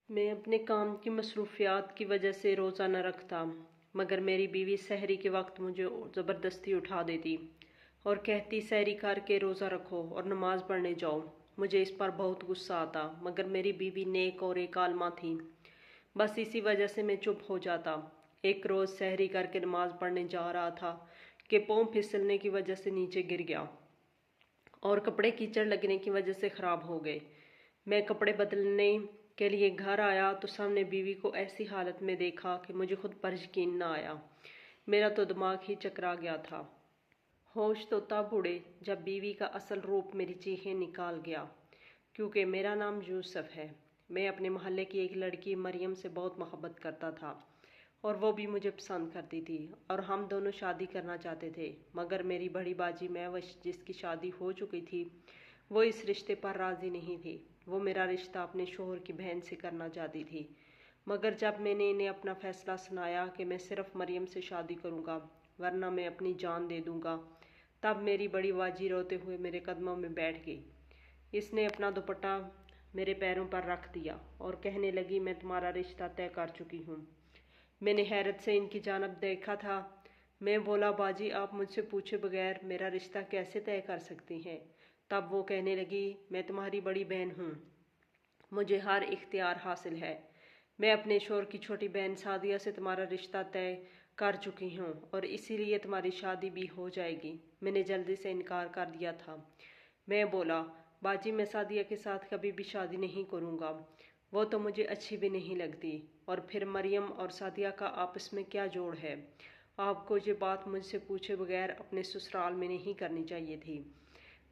میں اپنے کام کی مصروفیات کی وجہ سے روزہ نہ رکھتا، مگر میری بیوی سحری کے وقت مجھے زبردستی اٹھا دیتی اور کہتی سحری کر کے روزہ رکھو اور نماز پڑھنے جاؤ۔ مجھے اس پر بہت غصہ آتا، مگر میری بیوی نیک اور ایک عالمہ تھی، بس اسی وجہ سے میں چپ ہو جاتا۔ ایک روز سحری کر کے نماز پڑھنے جا رہا تھا کہ پاؤں پھسلنے کی وجہ سے نیچے گر گیا اور کپڑے کیچڑ لگنے کی وجہ سے خراب ہو گئے۔ میں کپڑے بدلنے کے لیے گھر آیا تو سامنے بیوی کو ایسی حالت میں دیکھا کہ مجھے خود پر یقین نہ آیا۔ میرا تو دماغ ہی چکرا گیا تھا۔ ہوش تو تب اڑے جب بیوی کا اصل روپ میری چیخیں نکال گیا، کیونکہ میرا نام یوسف ہے۔ میں اپنے محلے کی ایک لڑکی مریم سے بہت محبت کرتا تھا اور وہ بھی مجھے پسند کرتی تھی اور ہم دونوں شادی کرنا چاہتے تھے، مگر میری بڑی باجی میوش جس کی شادی ہو چکی تھی وہ اس رشتے پر راضی نہیں تھی۔ وہ میرا رشتہ اپنے شوہر کی بہن سے کرنا چاہتی تھی، مگر جب میں نے انہیں اپنا فیصلہ سنایا کہ میں صرف مریم سے شادی کروں گا ورنہ میں اپنی جان دے دوں گا، تب میری بڑی باجی روتے ہوئے میرے قدموں میں بیٹھ گئی۔ اس نے اپنا دوپٹہ میرے پیروں پر رکھ دیا اور کہنے لگی میں تمہارا رشتہ طے کر چکی ہوں۔ میں نے حیرت سے ان کی جانب دیکھا تھا۔ میں بولا باجی آپ مجھ سے پوچھے بغیر میرا رشتہ کیسے طے کر سکتی ہیں؟ تب وہ کہنے لگی میں تمہاری بڑی بہن ہوں، مجھے ہر اختیار حاصل ہے۔ میں اپنے شوہر کی چھوٹی بہن سعدیہ سے تمہارا رشتہ طے کر چکی ہوں اور اسی لیے تمہاری شادی بھی ہو جائے گی۔ میں نے جلدی سے انکار کر دیا تھا۔ میں بولا باجی میں سعدیہ کے ساتھ کبھی بھی شادی نہیں کروں گا، وہ تو مجھے اچھی بھی نہیں لگتی، اور پھر مریم اور سعدیہ کا آپس میں کیا جوڑ ہے؟ آپ کو یہ بات مجھ سے پوچھے بغیر اپنے سسرال میں نہیں کرنی چاہیے تھی۔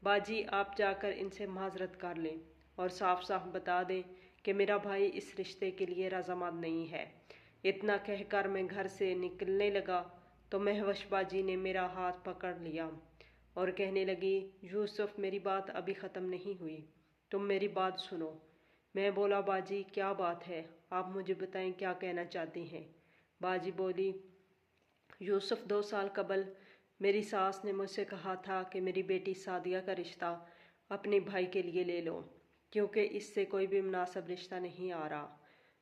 باجی آپ جا کر ان سے معذرت کر لیں اور صاف صاف بتا دیں کہ میرا بھائی اس رشتے کے لیے رضامند نہیں ہے۔ اتنا کہہ کر میں گھر سے نکلنے لگا تو مہوش باجی نے میرا ہاتھ پکڑ لیا اور کہنے لگی یوسف میری بات ابھی ختم نہیں ہوئی، تم میری بات سنو۔ میں بولا باجی کیا بات ہے، آپ مجھے بتائیں کیا کہنا چاہتی ہیں؟ باجی بولی یوسف 2 سال قبل میری ساس نے مجھ سے کہا تھا کہ میری بیٹی سعدیہ کا رشتہ اپنے بھائی کے لیے لے لو، کیونکہ اس سے کوئی بھی مناسب رشتہ نہیں آ رہا۔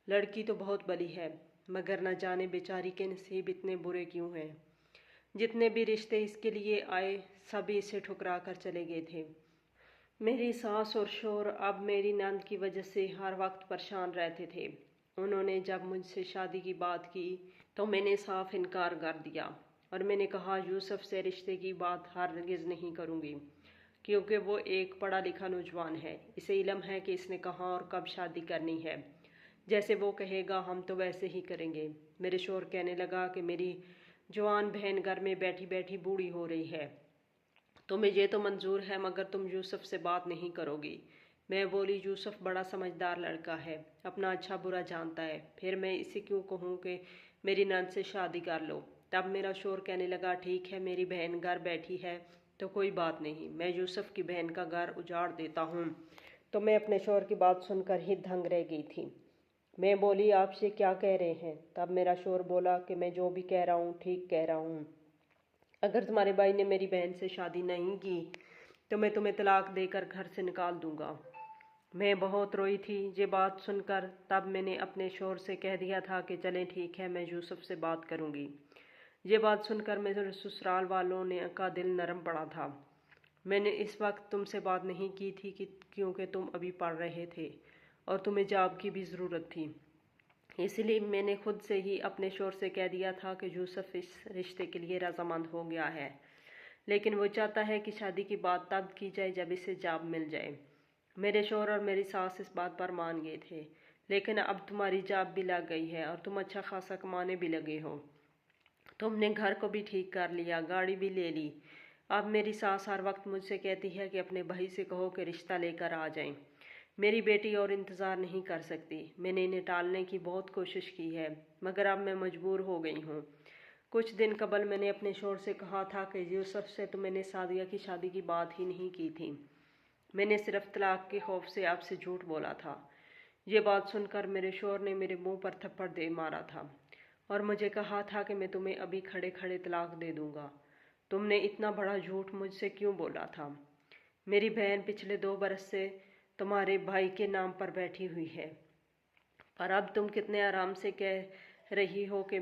لڑکی تو بہت بلی ہے، مگر نہ جانے بیچاری کے نصیب اتنے برے کیوں ہیں۔ جتنے بھی رشتے اس کے لیے آئے سبھی اسے ٹھکرا کر چلے گئے تھے۔ میری ساس اور شوہر اب میری نند کی وجہ سے ہر وقت پریشان رہتے تھے۔ انہوں نے جب مجھ سے شادی کی بات کی تو میں نے صاف انکار کر دیا اور میں نے کہا یوسف سے رشتے کی بات ہرگز نہیں کروں گی، کیونکہ وہ ایک پڑھا لکھا نوجوان ہے، اسے علم ہے کہ اس نے کہاں اور کب شادی کرنی ہے، جیسے وہ کہے گا ہم تو ویسے ہی کریں گے۔ میرے شوہر کہنے لگا کہ میری جوان بہن گھر میں بیٹھی بیٹھی بوڑھی ہو رہی ہے، تمہیں یہ تو منظور ہے مگر تم یوسف سے بات نہیں کرو گی۔ میں بولی یوسف بڑا سمجھدار لڑکا ہے، اپنا اچھا برا جانتا ہے، پھر میں اسے کیوں کہوں کہ میری نند سے شادی کر لو۔ تب میرا شوہر کہنے لگا ٹھیک ہے میری بہن گھر بیٹھی ہے تو کوئی بات نہیں، میں یوسف کی بہن کا گھر اجاڑ دیتا ہوں۔ تو میں اپنے شوہر کی بات سن کر ہی دھنگ رہ گئی تھی۔ میں بولی آپ سے کیا کہہ رہے ہیں؟ تب میرا شوہر بولا کہ میں جو بھی کہہ رہا ہوں ٹھیک کہہ رہا ہوں، اگر تمہارے بھائی نے میری بہن سے شادی نہیں کی تو میں تمہیں طلاق دے کر گھر سے نکال دوں گا۔ میں بہت روئی تھی یہ بات سن کر۔ تب میں نے اپنے شوہر سے کہہ دیا تھا کہ چلیں ٹھیک ہے میں یوسف سے بات کروں گی۔ یہ بات سن کر میرے سسرال والوں کا دل نرم پڑا تھا۔ میں نے اس وقت تم سے بات نہیں کی تھی کیونکہ تم ابھی پڑھ رہے تھے اور تمہیں جاب کی بھی ضرورت تھی، اس لیے میں نے خود سے ہی اپنے شوہر سے کہہ دیا تھا کہ یوسف اس رشتے کے لیے رضامند ہو گیا ہے، لیکن وہ چاہتا ہے کہ شادی کی بات تب کی جائے جب اسے جاب مل جائے۔ میرے شوہر اور میری ساس اس بات پر مان گئے تھے، لیکن اب تمہاری جاب بھی لگ گئی ہے اور تم اچھا خاصا کمانے بھی لگے ہو، تم نے گھر کو بھی ٹھیک کر لیا، گاڑی بھی لے لی۔ اب میری ساس ہر وقت مجھ سے کہتی ہے کہ اپنے بھائی سے کہو کہ رشتہ لے کر آ جائیں، میری بیٹی اور انتظار نہیں کر سکتی۔ میں نے انہیں ٹالنے کی بہت کوشش کی ہے مگر اب میں مجبور ہو گئی ہوں۔ کچھ دن قبل میں نے اپنے شوہر سے کہا تھا کہ یوسف سے تو میں نے سعدیہ کی شادی کی بات ہی نہیں کی تھی، میں نے صرف طلاق کے خوف سے آپ سے جھوٹ بولا تھا۔ یہ بات سن کر میرے شوہر نے میرے منہ پر تھپڑ دے مارا تھا اور مجھے کہا تھا کہ میں تمہیں ابھی کھڑے کھڑے طلاق دے دوں گا، تم نے اتنا بڑا جھوٹ مجھ سے کیوں بولا تھا؟ میری بہن پچھلے 2 برس سے تمہارے بھائی کے نام پر بیٹھی ہوئی ہے، और अब तुम कितने आराम से कह रही हो कि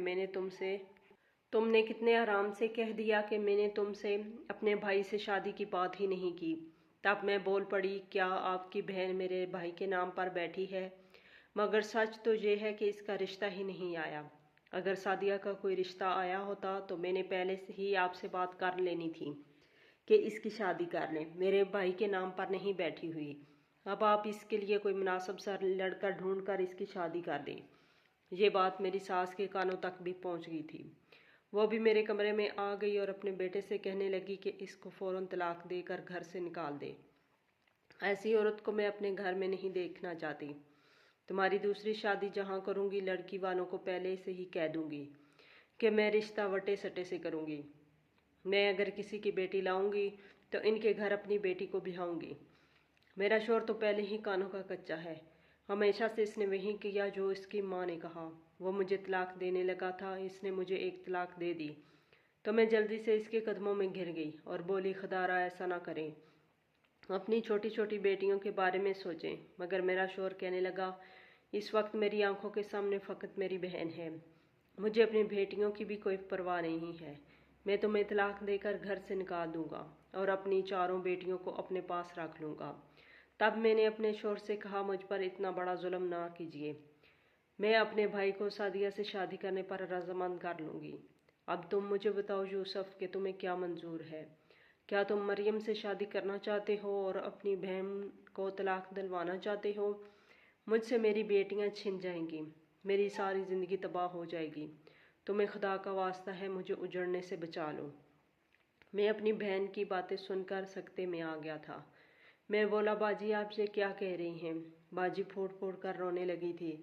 तुमने कितने आराम से कह दिया कि मैंने तुमसे अपने भाई से शादी की बात ही नहीं की। तब मैं बोल पड़ी, क्या आपकी बहन मेरे भाई के नाम पर बैठी है? मगर सच तो ये है कि इसका रिश्ता ही नहीं आया। अगर सादिया का कोई रिश्ता आया होता तो मैंने पहले से ही आपसे बात कर लेनी थी कि इसकी शादी कर लें, मेरे भाई के नाम पर नहीं बैठी हुई। अब आप इसके लिए कोई मुनासिब सा लड़का ढूंढ कर इसकी शादी कर दें। ये बात मेरी सास के कानों तक भी पहुंच गई थी। वो भी मेरे कमरे में आ गई और अपने बेटे से कहने लगी कि इसको फौरन तलाक देकर घर से निकाल दे। ऐसी औरत को मैं अपने घर में नहीं देखना चाहती। तुम्हारी दूसरी शादी जहाँ करूँगी, लड़की वालों को पहले से ही कह दूँगी कि मैं रिश्ता वटे सटे से करूँगी। मैं अगर किसी की बेटी लाऊंगी तो इनके घर अपनी बेटी को बिहाऊंगी। मेरा शौहर तो पहले ही कानों का कच्चा है। हमेशा से इसने वही किया जो इसकी माँ ने कहा। वो मुझे तलाक देने लगा था, इसने मुझे एक तलाक दे दी तो मैं जल्दी से इसके कदमों में घिर गई और बोली, खुदारा ऐसा ना करें, अपनी छोटी छोटी बेटियों के बारे में सोचें। मगर मेरा शौहर कहने लगा, इस वक्त मेरी आंखों के सामने फ़कत मेरी बहन है, मुझे अपनी बेटियों की भी कोई परवाह नहीं है। मैं तुम्हें तलाक देकर घर से निकाल दूंगा और अपनी चारों बेटियों को अपने पास रख लूँगा। तब मैंने अपने शौहर से कहा, मुझ पर इतना बड़ा जुल्म ना कीजिए, मैं अपने भाई को सादिया से शादी करने पर रजामंद कर लूँगी। अब तुम मुझे बताओ यूसुफ कि तुम्हें क्या मंजूर है? क्या तुम मरियम से शादी करना चाहते हो और अपनी बहन को तलाक दिलवाना चाहते हो? मुझसे मेरी बेटियां छिन जाएंगी, मेरी सारी ज़िंदगी तबाह हो जाएगी। तुम्हें खुदा का वास्ता है, मुझे उजड़ने से बचा लो। मैं अपनी बहन की बातें सुनकर सकते में आ गया था। मैं बोला, बाजी आप ये क्या कह रही हैं? बाजी फूट फूट कर रोने लगी थी।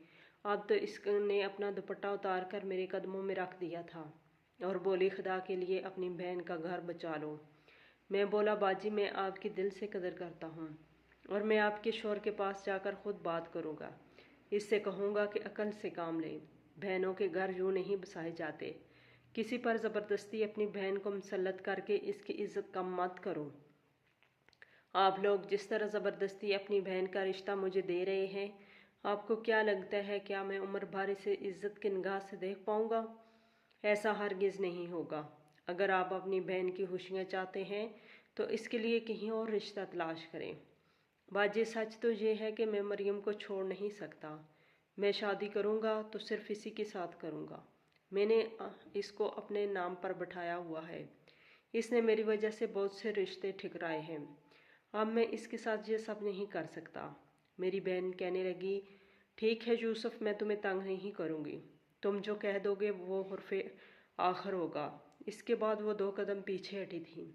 अब तो इसने अपना दुपट्टा उतार कर मेरे कदमों में रख दिया था और बोली, खुदा के लिए अपनी बहन का घर बचा लो। मैं बोला, बाजी मैं आपकी दिल से कदर करता हूँ और मैं आपके शौहर के पास जाकर खुद बात करूँगा। इससे कहूँगा कि अकल से काम ले, बहनों के घर यूँ नहीं बसाए जाते। किसी पर ज़बरदस्ती अपनी बहन को मुसल्लत करके इसकी इज्जत कम मत करो। आप लोग जिस तरह ज़बरदस्ती अपनी बहन का रिश्ता मुझे दे रहे हैं, आपको क्या लगता है क्या मैं उम्र भर इसे इज्जत की निगाह से देख पाऊँगा? ऐसा हरगिज़ नहीं होगा। अगर आप अपनी बहन की खुशियाँ चाहते हैं तो इसके लिए कहीं और रिश्ता तलाश करें। बाजी सच तो ये है कि मैं मरियम को छोड़ नहीं सकता। मैं शादी करूँगा तो सिर्फ इसी के साथ करूँगा। मैंने इसको अपने नाम पर बैठाया हुआ है। इसने मेरी वजह से बहुत से रिश्ते ठुकराए हैं। अब मैं इसके साथ ये सब नहीं कर सकता। मेरी बहन कहने लगी, ठीक है यूसुफ, मैं तुम्हें तंग नहीं करूँगी, तुम जो कह दोगे वो हरफ़े आखिर होगा। इसके बाद वो 2 कदम पीछे हटी थी।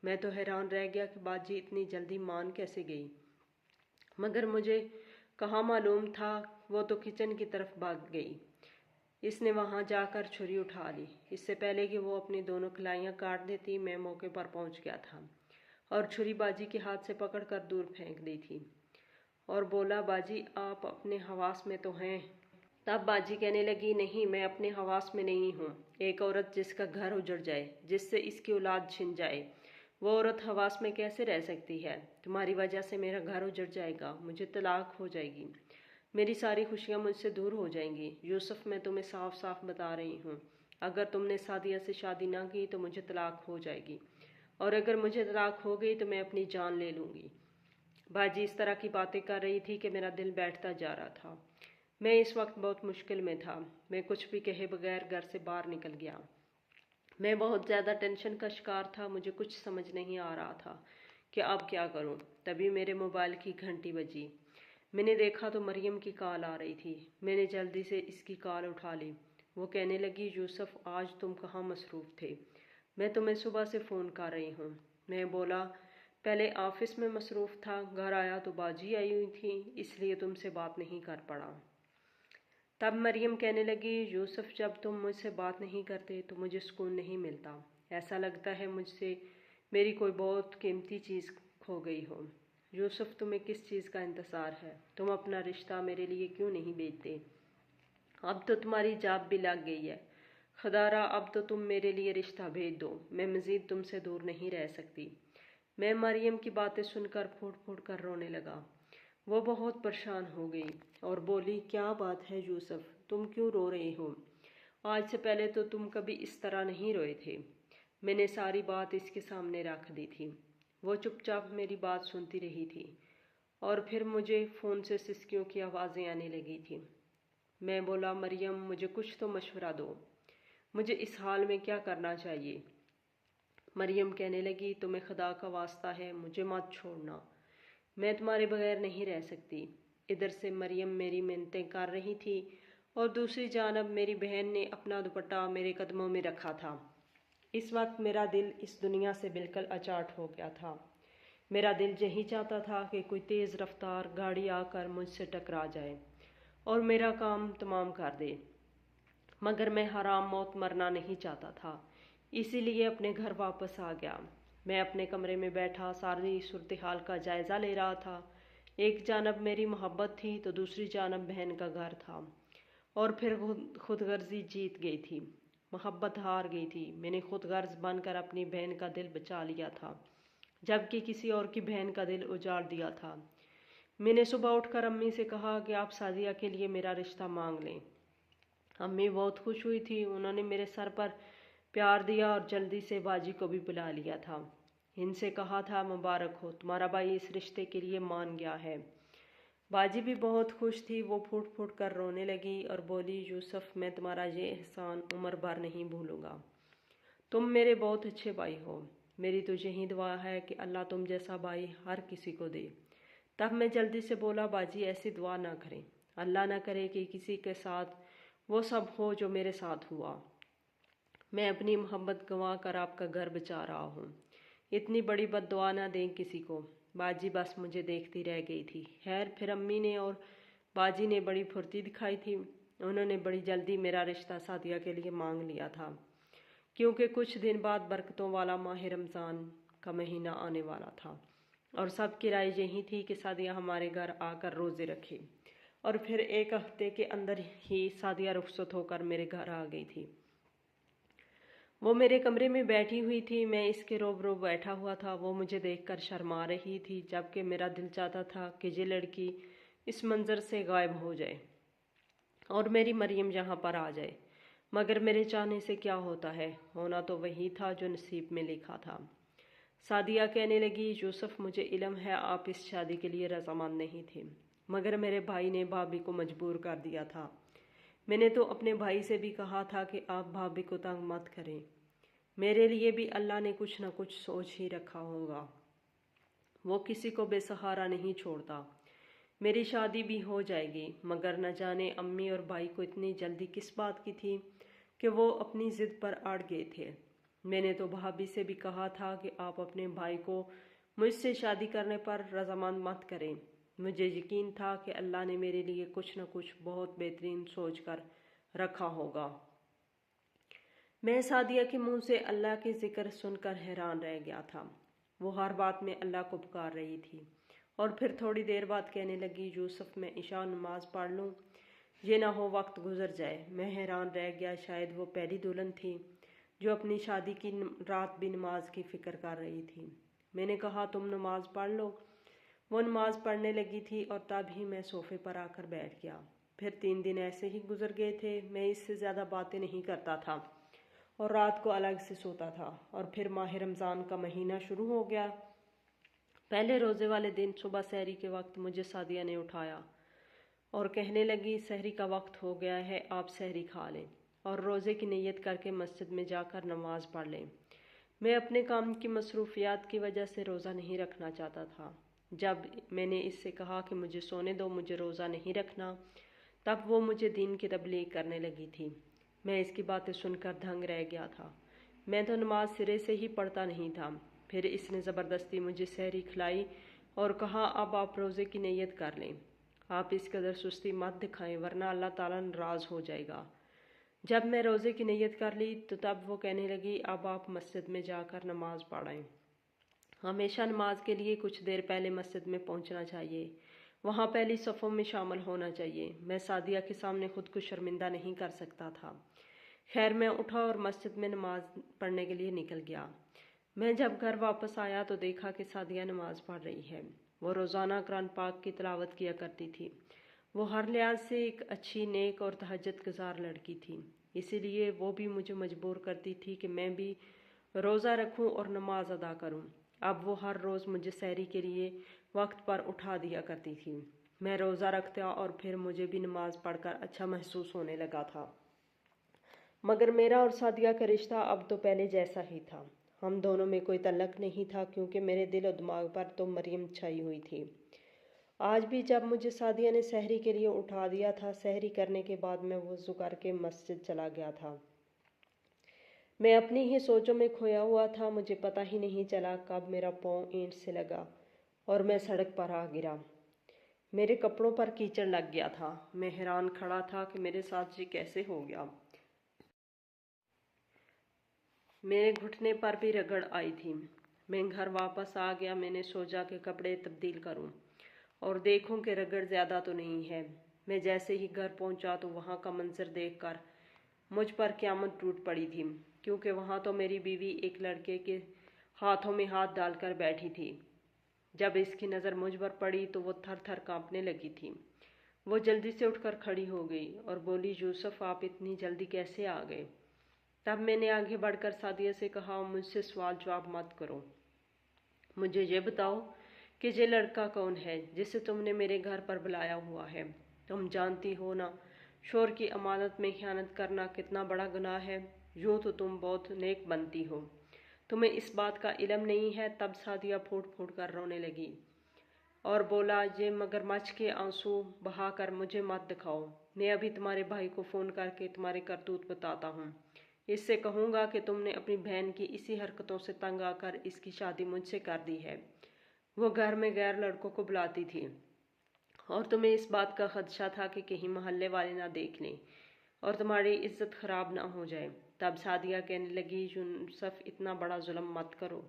मैं तो हैरान रह गया कि बाजी इतनी जल्दी मान कैसे गई। मगर मुझे कहाँ मालूम था, वो तो किचन की तरफ भाग गई। इसने वहाँ जाकर छुरी उठा ली। इससे पहले कि वो अपनी दोनों कलाइयाँ काट देती, मैं मौके पर पहुँच गया था और छुरी बाजी के हाथ से पकड़कर दूर फेंक दी थी और बोला, बाजी आप अपने हवास में तो हैं? तब बाजी कहने लगी, नहीं, मैं अपने हवास में नहीं हूँ। एक औरत जिसका घर उजड़ जाए, जिससे इसकी औलाद छिन जाए, वो औरत हवास में कैसे रह सकती है? तुम्हारी वजह से मेरा घर उजड़ जाएगा, मुझे तलाक हो जाएगी, मेरी सारी खुशियाँ मुझसे दूर हो जाएंगी। यूसुफ, मैं तुम्हें साफ साफ बता रही हूँ, अगर तुमने सादिया से शादी ना की तो मुझे तलाक हो जाएगी, और अगर मुझे तलाक हो गई तो मैं अपनी जान ले लूँगी। बाजी इस तरह की बातें कर रही थी कि मेरा दिल बैठता जा रहा था। मैं इस वक्त बहुत मुश्किल में था। मैं कुछ भी कहे बगैर घर से बाहर निकल गया। मैं बहुत ज़्यादा टेंशन का शिकार था। मुझे कुछ समझ नहीं आ रहा था कि अब क्या करूं। तभी मेरे मोबाइल की घंटी बजी। मैंने देखा तो मरियम की कॉल आ रही थी। मैंने जल्दी से इसकी कॉल उठा ली। वो कहने लगी, यूसुफ आज तुम कहाँ मसरूफ़ थे? मैं तुम्हें सुबह से फ़ोन कर रही हूँ। मैं बोला, पहले ऑफिस में मसरूफ़ था, घर आया तो बाजी आई हुई थी, इसलिए तुमसे बात नहीं कर पड़ा। तब मरियम कहने लगी, यूसुफ जब तुम मुझसे बात नहीं करते तो मुझे सुकून नहीं मिलता। ऐसा लगता है मुझसे मेरी कोई बहुत कीमती चीज़ खो गई हो। यूसुफ, तुम्हें किस चीज़ का इंतज़ार है? तुम अपना रिश्ता मेरे लिए क्यों नहीं भेजते? अब तो तुम्हारी जाब भी लग गई है। खुदारा अब तो तुम मेरे लिए रिश्ता भेज दो, मैं मज़ीद तुमसे दूर नहीं रह सकती। मैं मरियम की बातें सुनकर फूट फूट कर रोने लगा। وہ بہت پریشان ہو گئی اور بولی، کیا بات ہے یوسف، تم کیوں رو رہے ہو؟ آج سے پہلے تو تم کبھی اس طرح نہیں روئے تھے۔ میں نے ساری بات اس کے سامنے رکھ دی تھی۔ وہ چپ چاپ میری بات سنتی رہی تھی اور پھر مجھے فون سے سسکیوں کی آوازیں آنے لگی تھی۔ میں بولا، مریم مجھے کچھ تو مشورہ دو، مجھے اس حال میں کیا کرنا چاہیے؟ مریم کہنے لگی، تمہیں خدا کا واسطہ ہے مجھے مت چھوڑنا، میں تمہارے بغیر نہیں رہ سکتی۔ ادھر سے مریم میری منتیں کر رہی تھی اور دوسری جانب میری بہن نے اپنا دوپٹہ میرے قدموں میں رکھا تھا۔ اس وقت میرا دل اس دنیا سے بالکل اچاٹ ہو گیا تھا۔ میرا دل یہی چاہتا تھا کہ کوئی تیز رفتار گاڑی آ کر مجھ سے ٹکرا جائے اور میرا کام تمام کر دے، مگر میں حرام موت مرنا نہیں چاہتا تھا، اسی لیے اپنے گھر واپس آ گیا۔ میں اپنے کمرے میں بیٹھا ساری صورتحال کا جائزہ لے رہا تھا۔ ایک جانب میری محبت تھی تو دوسری جانب بہن کا گھر تھا، اور پھر خود غرضی جیت گئی تھی، محبت ہار گئی تھی۔ میں نے خود غرض بن کر اپنی بہن کا دل بچا لیا تھا، جبکہ کسی اور کی بہن کا دل اجاڑ دیا تھا۔ میں نے صبح اٹھ کر امی سے کہا کہ آپ سعدیہ کے لیے میرا رشتہ مانگ لیں۔ امی بہت خوش ہوئی تھی، انہوں نے میرے سر پر پیار دیا اور جلدی سے باجی کو بھی بلا لیا تھا۔ ان سے کہا تھا، مبارک ہو، تمہارا بھائی اس رشتے کے لیے مان گیا ہے۔ باجی بھی بہت خوش تھی، وہ پھوٹ پھوٹ کر رونے لگی اور بولی، یوسف میں تمہارا یہ احسان عمر بھر نہیں بھولوں گا، تم میرے بہت اچھے بھائی ہو۔ میری تو یہی دعا ہے کہ اللہ تم جیسا بھائی ہر کسی کو دے۔ تب میں جلدی سے بولا، باجی ایسی دعا نہ کریں، اللہ نہ کرے کہ کسی کے ساتھ وہ سب ہو جو میرے ساتھ ہوا۔ میں اپنی محبت گنوا کر آپ کا گھر بچا رہا ہوں، اتنی بڑی بد دعا نہ دیں کسی کو۔ باجی بس مجھے دیکھتی رہ گئی تھی۔ خیر پھر امی نے اور باجی نے بڑی پھرتی دکھائی تھی، انہوں نے بڑی جلدی میرا رشتہ سعدیہ کے لیے مانگ لیا تھا، کیونکہ کچھ دن بعد برکتوں والا ماہ رمضان کا مہینہ آنے والا تھا اور سب کی رائے یہی تھی کہ سعدیہ ہمارے گھر آ کر روزے رکھے۔ اور پھر ایک ہفتے کے اندر ہی سعدیہ رخصت ہو کر میرے گھر آ گئی تھی۔ وہ میرے کمرے میں بیٹھی ہوئی تھی، میں اس کے روبرو بیٹھا ہوا تھا۔ وہ مجھے دیکھ کر شرما رہی تھی، جبکہ میرا دل چاہتا تھا کہ یہ لڑکی اس منظر سے غائب ہو جائے اور میری مریم یہاں پر آ جائے، مگر میرے چاہنے سے کیا ہوتا ہے، ہونا تو وہی تھا جو نصیب میں لکھا تھا۔ سعدیہ کہنے لگی، یوسف مجھے علم ہے آپ اس شادی کے لیے رضامند نہیں تھے، مگر میرے بھائی نے بھابھی کو مجبور کر دیا تھا۔ میں نے تو اپنے بھائی سے بھی کہا تھا کہ آپ بھابھی کو تنگ مت کریں، میرے لیے بھی اللہ نے کچھ نہ کچھ سوچ ہی رکھا ہوگا، وہ کسی کو بے سہارا نہیں چھوڑتا۔ میری شادی بھی ہو جائے گی، مگر نہ جانے امی اور بھائی کو اتنی جلدی کس بات کی تھی کہ وہ اپنی ضد پر اڑ گئے تھے۔ میں نے تو بھابھی سے بھی کہا تھا کہ آپ اپنے بھائی کو مجھ سے شادی کرنے پر رضامند مت کریں، مجھے یقین تھا کہ اللہ نے میرے لیے کچھ نہ کچھ بہت بہترین سوچ کر رکھا ہوگا۔ میں سعدیہ کے منہ سے اللہ کے ذکر سن کر حیران رہ گیا تھا، وہ ہر بات میں اللہ کو پکار رہی تھی، اور پھر تھوڑی دیر بعد کہنے لگی، یوسف میں عشاء نماز پڑھ لوں، یہ نہ ہو وقت گزر جائے۔ میں حیران رہ گیا، شاید وہ پہلی دلہن تھی جو اپنی شادی کی رات بھی نماز کی فکر کر رہی تھی۔ میں نے کہا، تم نماز پڑھ لو۔ وہ نماز پڑھنے لگی تھی اور تب ہی میں صوفے پر آ کر بیٹھ گیا۔ پھر 3 دن ایسے ہی گزر گئے تھے، میں اس سے زیادہ باتیں نہیں کرتا تھا اور رات کو الگ سے سوتا تھا، اور پھر ماہ رمضان کا مہینہ شروع ہو گیا۔ پہلے روزے والے دن صبح سحری کے وقت مجھے سعدیہ نے اٹھایا اور کہنے لگی، سحری کا وقت ہو گیا ہے، آپ سحری کھا لیں اور روزے کی نیت کر کے مسجد میں جا کر نماز پڑھ لیں۔ میں اپنے کام کی مصروفیات کی وجہ سے روزہ نہیں رکھنا چاہتا تھا۔ جب میں نے اس سے کہا کہ مجھے سونے دو، مجھے روزہ نہیں رکھنا، تب وہ مجھے دین کی تبلیغ کرنے لگی تھی۔ میں اس کی باتیں سن کر دھنگ رہ گیا تھا، میں تو نماز سرے سے ہی پڑھتا نہیں تھا۔ پھر اس نے زبردستی مجھے سحری کھلائی اور کہا، اب آپ روزے کی نیت کر لیں، آپ اس قدر سستی مت دکھائیں ورنہ اللہ تعالیٰ ناراض ہو جائے گا۔ جب میں روزے کی نیت کر لی تو تب وہ کہنے لگی، اب آپ مسجد میں جا کر نماز پڑھیں، ہمیشہ نماز کے لیے کچھ دیر پہلے مسجد میں پہنچنا چاہیے، وہاں پہلی صفوں میں شامل ہونا چاہیے۔ میں سعدیہ کے سامنے خود کو شرمندہ نہیں کر سکتا تھا۔ خیر میں اٹھا اور مسجد میں نماز پڑھنے کے لیے نکل گیا۔ میں جب گھر واپس آیا تو دیکھا کہ سعدیہ نماز پڑھ رہی ہے۔ वो रोज़ाना कुरान पाक की तिलावत किया करती थी। वो हर लिहाज से एक अच्छी, नेक और तहज्जुद गुज़ार लड़की थी। इसीलिए वो भी मुझे मजबूर करती थी कि मैं भी रोज़ा रखूं और नमाज अदा करूं। अब वो हर रोज़ मुझे सहरी के लिए वक्त पर उठा दिया करती थी। मैं रोज़ा रखता और फिर मुझे भी नमाज पढ़कर अच्छा महसूस होने लगा था। मगर मेरा और सादिया का रिश्ता अब तो पहले जैसा ही था। हम दोनों में कोई तल्लक नहीं था, क्योंकि मेरे दिल और दिमाग पर तो मरियम छाई हुई थी। आज भी जब मुझे सादिया ने सहरी के लिए उठा दिया था, सहरी करने के बाद मैं वज़ू करके मस्जिद चला गया था। मैं अपनी ही सोचों में खोया हुआ था। मुझे पता ही नहीं चला कब मेरा पाँव ईंट से लगा और मैं सड़क पर आ गिरा। मेरे कपड़ों पर कीचड़ लग गया था। मैं हैरान खड़ा था कि मेरे साथ ये कैसे हो गया। मेरे घुटने पर भी रगड़ आई थी। मैं घर वापस आ गया। मैंने सोचा कि कपड़े तब्दील करूं और देखूं कि रगड़ ज़्यादा तो नहीं है। मैं जैसे ही घर पहुंचा तो वहां का मंजर देखकर मुझ पर क़यामत टूट पड़ी थी, क्योंकि वहां तो मेरी बीवी एक लड़के के हाथों में हाथ डालकर बैठी थी। जब इसकी नज़र मुझ पर पड़ी तो वो थर थर कांपने लगी थी। वो जल्दी से उठकर खड़ी हो गई और बोली, यूसुफ, आप इतनी जल्दी कैसे आ गए? तब मैंने आगे बढ़कर सादिया से कहा, मुझसे सवाल जवाब मत करो। मुझे ये बताओ कि ये लड़का कौन है जिसे तुमने मेरे घर पर बुलाया हुआ है? तुम जानती हो ना, शोहर की अमानत में खयानत करना कितना बड़ा गुनाह है। यूँ तो तुम बहुत नेक बनती हो, तुम्हें इस बात का इल्म नहीं है। तब सादिया फूट फूट कर रोने लगी और बोला, ये मगरमच्छ के आंसू बहाकर मुझे मत दिखाओ। मैं अभी तुम्हारे भाई को फ़ोन करके तुम्हारे करतूत बताता हूँ। इससे कहूँगा कि तुमने अपनी बहन की इसी हरकतों से तंग आकर इसकी शादी मुझसे कर दी है। वो घर में गैर लड़कों को बुलाती थी और तुम्हें इस बात का खदशा था कि कहीं मोहल्ले वाले ना देख लें और तुम्हारी इज्जत खराब ना हो जाए। तब सादिया कहने लगी, यूसुफ, इतना बड़ा जुल्म मत करो।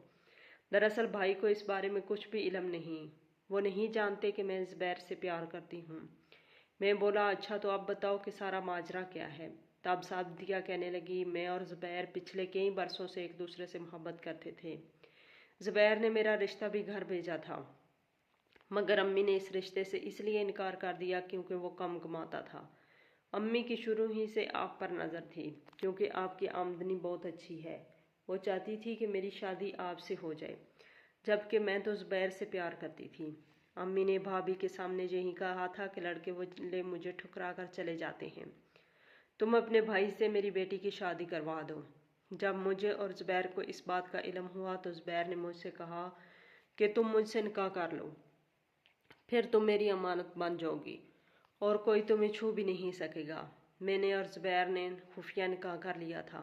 दरअसल भाई को इस बारे में कुछ भी इल्म नहीं। वो नहीं जानते कि मैं ज़ुबैर से प्यार करती हूँ। मैं बोला, अच्छा तो अब बताओ कि सारा माजरा क्या है? तब सादिया कहने लगी, मैं और ज़ुबैर पिछले कई बरसों से एक दूसरे से मोहब्बत करते थे। ज़ुबैर ने मेरा रिश्ता भी घर भेजा था, मगर अम्मी ने इस रिश्ते से इसलिए इनकार कर दिया क्योंकि वो कम कमाता था। अम्मी की शुरू ही से आप पर नज़र थी, क्योंकि आपकी आमदनी बहुत अच्छी है। वो चाहती थी कि मेरी शादी आपसे हो जाए, जबकि मैं तो ज़ुबैर से प्यार करती थी। अम्मी ने भाभी के सामने यही कहा था कि लड़के वो मुझे ठुकरा कर चले जाते हैं। तुम अपने भाई से मेरी बेटी की शादी करवा दो। जब मुझे और ज़ुबैर को इस बात का इल्म हुआ तो ज़ुबैर ने मुझसे कहा कि तुम मुझसे निकाह कर लो, फिर तुम मेरी अमानत बन जाओगी और कोई तुम्हें छू भी नहीं सकेगा। मैंने और ज़ुबैर ने खुफिया निकाह कर लिया था।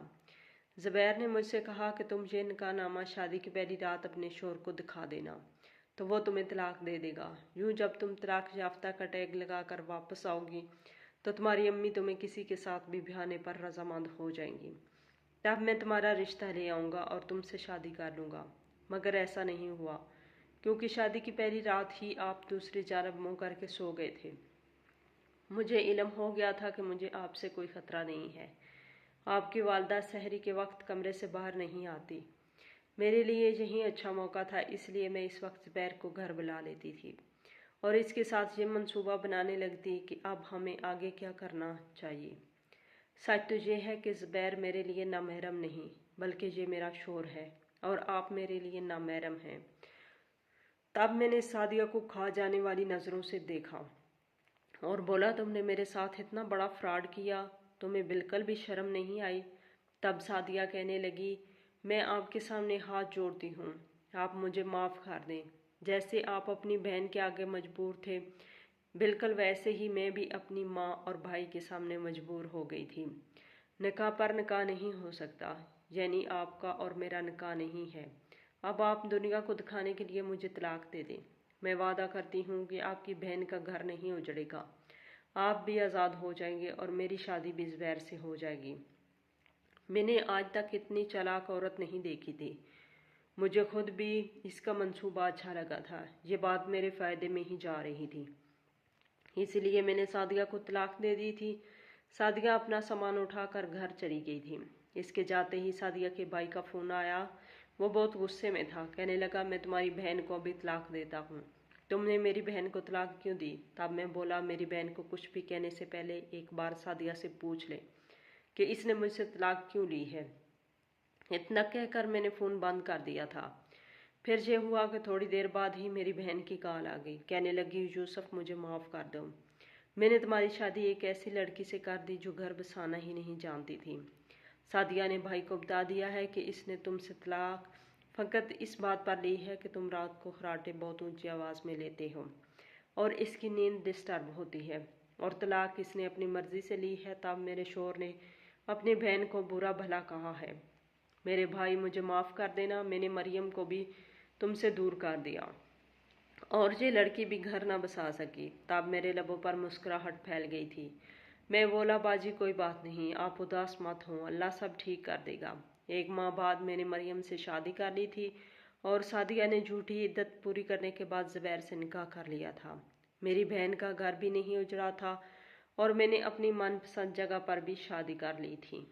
ज़ुबैर ने मुझसे कहा कि तुम ये निकाहनामा शादी की पहली रात अपने शोहर को दिखा देना, तो वो तुम्हें तलाक दे देगा। यूँ जब तुम तलाक याफ्ता का टैग लगाकर वापस आओगी तो तुम्हारी अम्मी तुम्हें किसी के साथ भी ब्याहने पर रजामंद हो जाएंगी। तब मैं तुम्हारा रिश्ता ले आऊँगा और तुमसे शादी कर लूँगा। मगर ऐसा नहीं हुआ, क्योंकि शादी की पहली रात ही आप दूसरी जानब मुँह करके सो गए थे। मुझे इल्म हो गया था कि मुझे आपसे कोई ख़तरा नहीं है। आपकी वालदा सहरी के वक्त कमरे से बाहर नहीं आती। मेरे लिए यही अच्छा मौका था, इसलिए मैं इस वक्त ज़ुबैर को घर बुला लेती थी और इसके साथ ये मंसूबा बनाने लगती कि अब हमें आगे क्या करना चाहिए। सच तो ये है कि ज़ुबैर मेरे लिए नामहरम नहीं, बल्कि ये मेरा शोहर है और आप मेरे लिए नामहरम हैं। तब मैंने सादिया को खा जाने वाली नज़रों से देखा और बोला, तुमने मेरे साथ इतना बड़ा फ्रॉड किया, तुम्हें बिल्कुल भी शर्म नहीं आई? तब सादिया कहने लगी, मैं आपके सामने हाथ जोड़ती हूँ, आप मुझे माफ़ कर दें। जैसे आप अपनी बहन के आगे मजबूर थे, बिल्कुल वैसे ही मैं भी अपनी माँ और भाई के सामने मजबूर हो गई थी। निकाह पर निकाह नहीं हो सकता, यानी आपका और मेरा निकाह नहीं है। अब आप दुनिया को दिखाने के लिए मुझे तलाक दे दें। मैं वादा करती हूँ कि आपकी बहन का घर नहीं उजड़ेगा, आप भी आज़ाद हो जाएंगे और मेरी शादी भी ज़ुबैर से हो जाएगी। मैंने आज तक इतनी चालाक औरत नहीं देखी थी। मुझे खुद भी इसका मंसूबा अच्छा लगा था। ये बात मेरे फ़ायदे में ही जा रही थी, इसलिए मैंने सादिया को तलाक दे दी थी। सादिया अपना सामान उठाकर घर चली गई थी। इसके जाते ही सादिया के भाई का फ़ोन आया। वो बहुत गुस्से में था। कहने लगा, मैं तुम्हारी बहन को अभी तलाक देता हूँ। तुमने मेरी बहन को तलाक क्यों दी? तब मैं बोला, मेरी बहन को कुछ भी कहने से पहले एक बार सादिया से पूछ ले कि इसने मुझसे तलाक क्यों ली है। इतना कहकर मैंने फ़ोन बंद कर दिया था। फिर ये हुआ कि थोड़ी देर बाद ही मेरी बहन की कॉल आ गई। कहने लगी, यूसुफ मुझे माफ़ कर दो, मैंने तुम्हारी शादी एक ऐसी लड़की से कर दी जो घर बसाना ही नहीं जानती थी। सादिया ने भाई को बता दिया है कि इसने तुमसे तलाक फ़कत इस बात पर ली है कि तुम रात को खर्राटे बहुत ऊंची आवाज़ में लेते हो और इसकी नींद डिस्टर्ब होती है, और तलाक इसने अपनी मर्ज़ी से ली है। तब मेरे शोहर ने अपनी बहन को बुरा भला कहा है। मेरे भाई मुझे माफ़ कर देना, मैंने मरियम को भी तुमसे दूर कर दिया और ये लड़की भी घर ना बसा सकी। तब मेरे लबों पर मुस्कुराहट फैल गई थी। मैं बोला, बाजी कोई बात नहीं, आप उदास मत हो, अल्लाह सब ठीक कर देगा। एक माह बाद मैंने मरियम से शादी कर ली थी और सादिया ने झूठी इद्दत पूरी करने के बाद ज़ुबैर से निकाह कर लिया था। मेरी बहन का घर भी नहीं उजड़ा था और मैंने अपनी मनपसंद जगह पर भी शादी कर ली थी।